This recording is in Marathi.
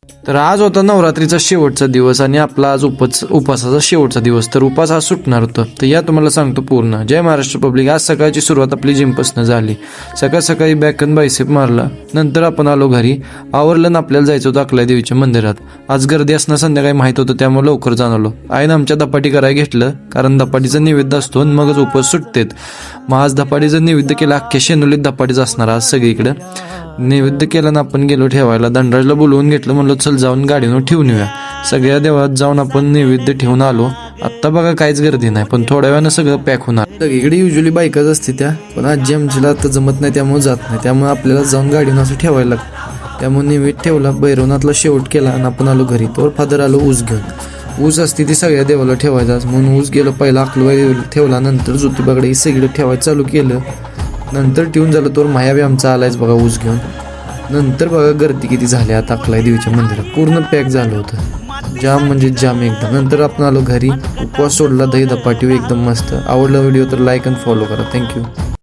तर आज होता नवरात्रीचा शेवटचा दिवस आणि आपला आज उपासाचा शेवटचा दिवस. तर उपास आज सुटणार होतं. तर या तुम्हाला सांगतो पूर्ण. जय महाराष्ट्र पब्लिक. आज सकाळची सुरुवात आपली जिमपासून झाली. सकाळी बॅक अँड बायसेप मारला. नंतर आपण आलो घरी. आवरलं ना आपल्याला जायचं होतं अकलाई देवीच्या मंदिरात. आज गर्दी असणं संध्याकाळी माहीत होतं, त्यामुळे लवकर जाणवलो. आईनं आमच्या धपाटी करायला घेतलं, कारण धपाटीचा नैवेद्य असतो आणि मगच उपास सुटतेत. मग आज धपाटीचा नैवेद्य केला. अख्ख्या शेनोलीत धपाटीच असणार आज सगळीकडं. नैवेद्य केला ना आपण गेलो ठेवायला. दंडराजला बोलवून घेतलं, म्हणलं चल जाऊन गाडीवर ठेवून येऊया. सगळ्या देवळात जाऊन आपण नैवेद्य ठेवून आलो. आत्ता बघा काहीच गर्दी नाही, पण थोड्या वेळानं सगळं पॅक होणार. सगळीकडे युजली बाईकच असते त्या, पण आजी आमच्याला आता जमत नाही त्यामुळे जात नाही. त्यामुळे आपल्याला जाऊन गाडीनं असं ठेवायला लागतं. त्यामुळे नैवेद्य ठेवला, भैरवनाथला शेवट केला आणि आपण आलो घरी. तोवर फादर आलो ऊस घेऊन. ऊस असते ती सगळ्या देवाला ठेवायचा म्हणून ऊस गेलो. पहिला अकलवाई ठेवला, नंतर ज्योतिबाकडे सगळीकडे ठेवायचं चालू केलं. नंतर ठेवून झालं तोवर मायाबी आमचा आलायच बघा ऊस घेऊन. नंतर बघा गर्दी किती झाली आता अकलाई देवीच्या मंदिरात. पूर्ण पॅक झालं होतं, जाम म्हणजे जाम एकदम. नंतर आपण आलो घरी. उपवास सोडला, दही धपाटी एकदम मस्त. आवडला व्हिडिओ तर लाईक आणि फॉलो करा. थँक्यू.